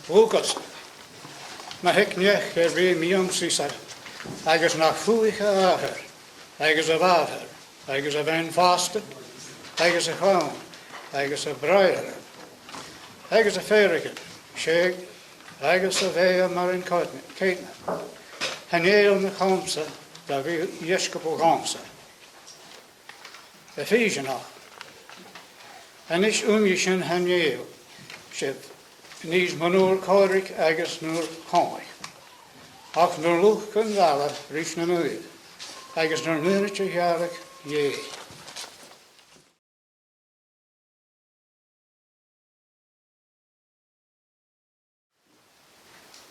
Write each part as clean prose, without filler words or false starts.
Lucas. Ma hicnech ri miam sisar. Agus nach fuicha áher. Agus a bháther. Agus a bhain fasted. Agus a chán. Agus a brair. Agus a féirigid. Sheg. Agus a bhéa mar in caitna. Hanéil na chamsa da bhí iescapó gamsa. Ephesianach. Anis sin hanéil. Sib. Nís manúr córic agus núr cháich. Ach núr luch gan gala rís na nuid. Agus núr múnite hearach dhé.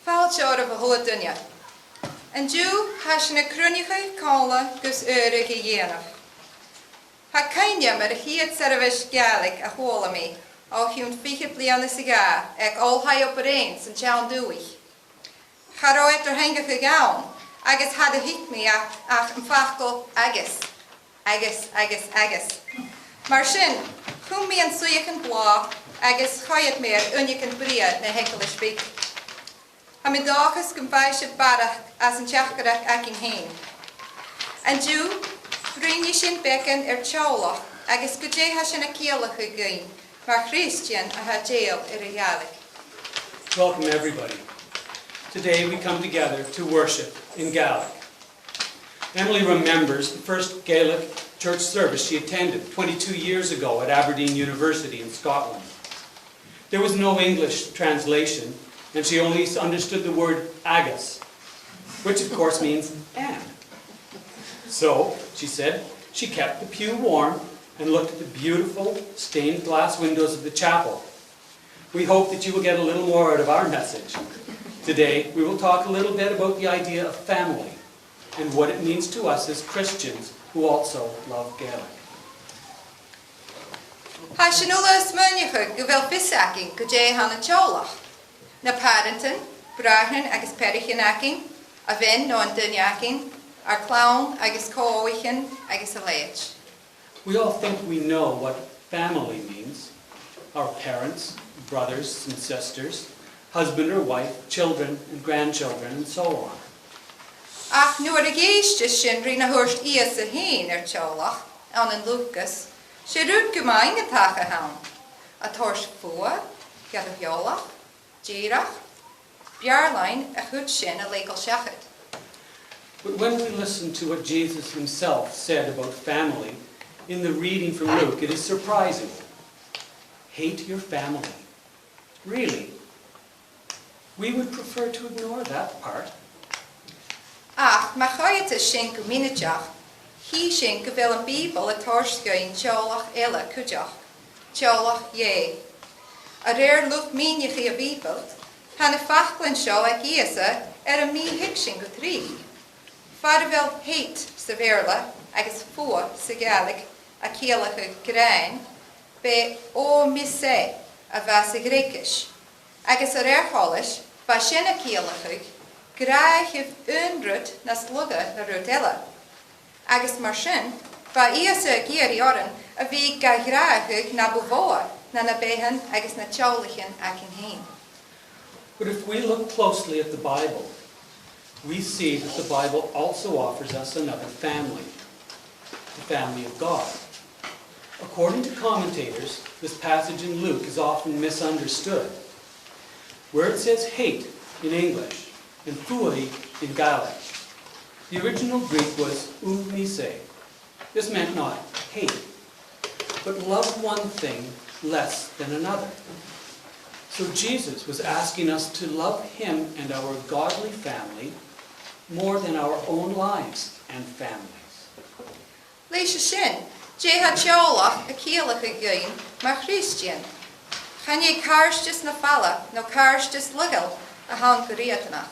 Fáilteoir a bhua duine. An dú has na crunicha cála gus uirigh I dhéanamh. Ha caine mar a chiad sarabhis Gaelic a hóla mí, á hiún fiche bliana sa gá, ag olhaid op ar san tean dúich. Charáid ar hengacha gán, agus had a hic mí ach an fachgol agus. Mar sin, chum mí an suiach an blá, agus chaiad mé ar unig an bria na hekel a spík. Ha mi dáchas gom bhaise barach as an teachgarach ac in hain. An dú, bríní sin becin ar teolach, agus go dé ha sin a céalach a gain, mar Christian a ha jail ar a Gaelic. Welcome everybody. Today we come together to worship in Gaelic. Emily remembers the first Gaelic church service she attended 22 years ago at Aberdeen University in Scotland. There was no English translation, and she only understood the word agus, which of course means and. So, she said, she kept the pew warm and looked at the beautiful stained glass windows of the chapel. We hope that you will get a little more out of our message. Today, we will talk a little bit about the idea of family and what it means to us as Christians who also love Gaelic. Ha sin ula smynnicha go bhfuil fisaking go dé han an teolach. Na parentin, brahnan agus perichinacking, a vin no an dunyacking, ar clown agus cóichin agus a leich. We all think we know what family means. Our parents, brothers and sisters, husband or wife, children and grandchildren, and so on. Ach nuair a géiste sin rí na thuairt íos a hain ar teolach, an an Lucas, sé rúd gomain a tacha hain. A thuairt fua, gad a heolach, Dírach, Bjarlain a chud sin a legal shachid. But when we listen to what Jesus himself said about family in the reading from Luke, it is surprising. Hate your family. Really? We would prefer to ignore that part. Ach, ma chaiad is sin go miniteach, hí sin go bhfuil an Bíbal a thuairscain teolach eile cúteach, teolach dhé. A réir lucht míneach a Bíbal, hanna fachglann seo ag íasa ar a mí hic sin go trí. Far bhfuil hate sa bhéarla agus fua sa Gaelic a céalach a grain, be ó misé a bheith sa Grécis. Agus a réir hális, ba sin a céalach graithh unrud na slugga na rudella. Agus mar sin, ba íasa a géir oran a bhí ga graithh na buvóa na na béhan agus na teolachin ac in hain. But if we look closely at the Bible, we see that the Bible also offers us another family, the family of God. According to commentators, this passage in Luke is often misunderstood. Where it says hate in English and fuai in Gaelic, the original Greek was mise. This meant not hate, but love one thing less than another. So Jesus was asking us to love him and our godly family more than our own lives and families. Leis sin, dé ha teolach a céalach a gain mar Christian. Chan é carstis na falla no carstis lugal a han go riatanach.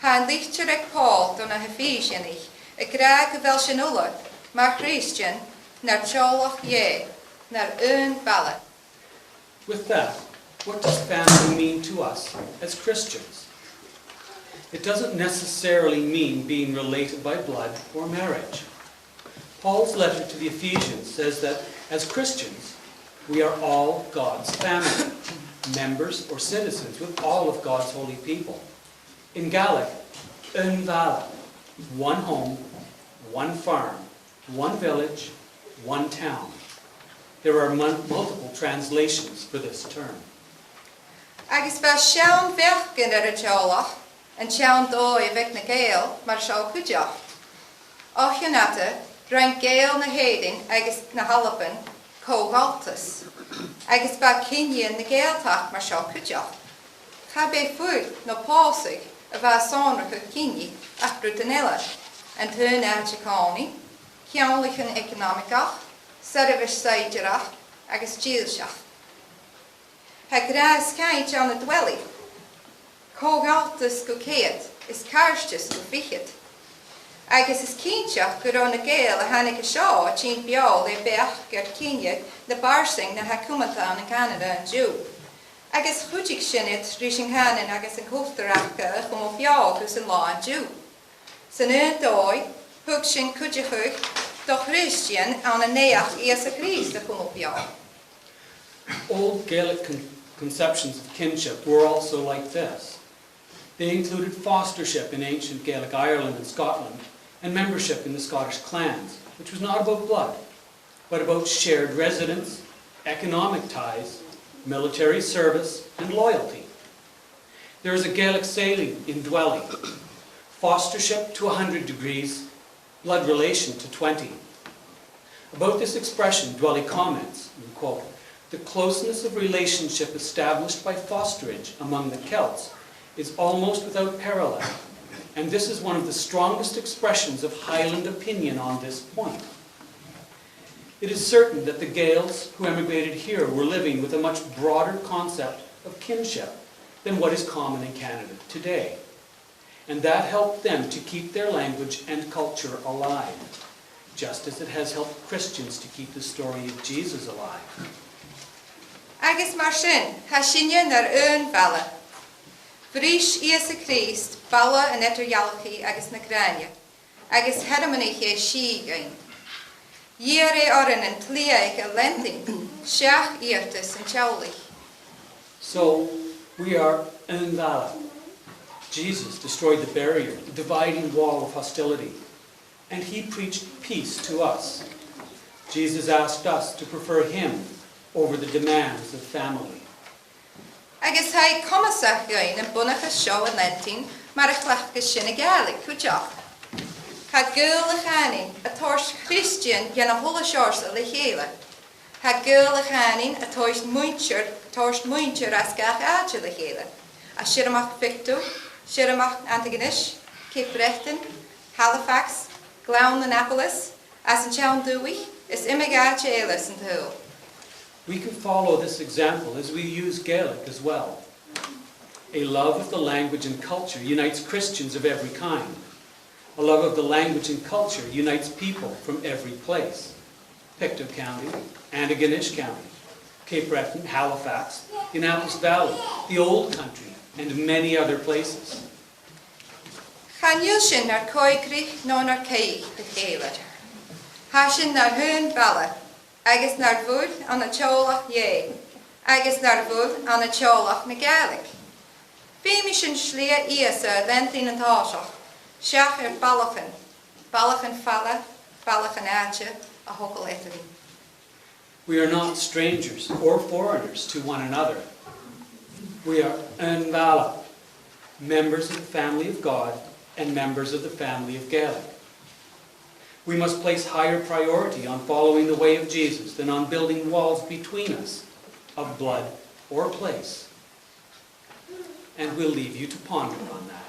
Han lichtir ag Paul don a Ephesianich a gra go bhfuil sin ula mar Christian nar teolach dhé, nar balla. With that, what does family mean to us as Christians? It doesn't necessarily mean being related by blood or marriage. Paul's letter to the Ephesians says that as Christians, we are all God's family. members or citizens with all of God's holy people. In Gaelic, un balla, one home, one farm, one village, one town. There are multiple translations for this term. Agus ba sean bechgin ar a teolach, an sean dói vec na Gael mar seo cuideach. Ochanata, drain Gael na héding agus na halapan cógaltas. Agus ba cinyin na Gaeltach mar seo cuideach. Cha be fwy no pásig a bha sonrach a cinyi after danella, an turn Pictou County, ceanlichan economicach, service saidirach agus díalseach. Ha gras caint an a dwelly. Cógaltas go céad is carstas go fichid. Agus is cínteach go raibh na Gael a hanig a seo a tín beol é bech gur cíine na barsing na hacumata na Canada an Jew. Agus chudig sinnit rís an hanan agus an cóftarachcha chum ó beol gus an lá an Jew. San un dói, hug sin cuidichuig do Christian an a neach Ies a Christ a chum ó beol. Old Gaelic conceptions of kinship were also like this. They included fostership in ancient Gaelic Ireland and Scotland, and membership in the Scottish clans, which was not about blood, but about shared residence, economic ties, military service, and loyalty. There is a Gaelic saying in dwelling, fostership to 100 degrees, blood relation to 20. About this expression, Dwelly comments, and quote, the closeness of relationship established by fosterage among the Celts is almost without parallel, and this is one of the strongest expressions of Highland opinion on this point. It is certain that the Gaels who emigrated here were living with a much broader concept of kinship than what is common in Canada today, and that helped them to keep their language and culture alive, just as it has helped Christians to keep the story of Jesus alive. Agus mar sin, ha sinne nar un balla. Bhrís Ies a Christ, balla an eterjalchi agus na grania, agus hedamanich e sígain. Yere orin an tliaig a lenting, seach irtis an tjaulich. So, we are in Vala. Jesus destroyed the barrier, the dividing wall of hostility, and he preached peace to us. Jesus asked us to prefer him over the demands of family. Agus hai comasach gain an bunachas seo an lenting, mar a chlachgas sin a Gaelic chuideach. Ha gul a chanin a tors Christian jan a holle sjorsa le chéle. Ha gul a chanin a tors muincher as gach aatje le chéle. A siramach Pictou, siramach Antigonish, Cape Breton, Halifax, Glown Annapolis, as an Chown Dewey, is imigaatje elis and hill. We can follow this example as we use Gaelic as well. A love of the language and culture unites Christians of every kind. A love of the language and culture unites people from every place. Pictou County, Antigonish County, Cape Breton, Halifax, the Annapolis Valley, the Old Country, and many other places. Chanil sin nar coigrich no nar caig the Gaelic. Ha sin nar hun balla, agus nar vud an a tjolach ye, agus nar vud an a tjolach na Gaelic. Femi sin slia Iesa lentin an táiseach, seach ballachan, ballachan falla, ballachan aatje, a hokkel etterin. We are not strangers or foreigners to one another. We are an Vala, members of the family of God and members of the family of Gaelic. We must place higher priority on following the way of Jesus than on building walls between us of blood or place. And we'll leave you to ponder on that.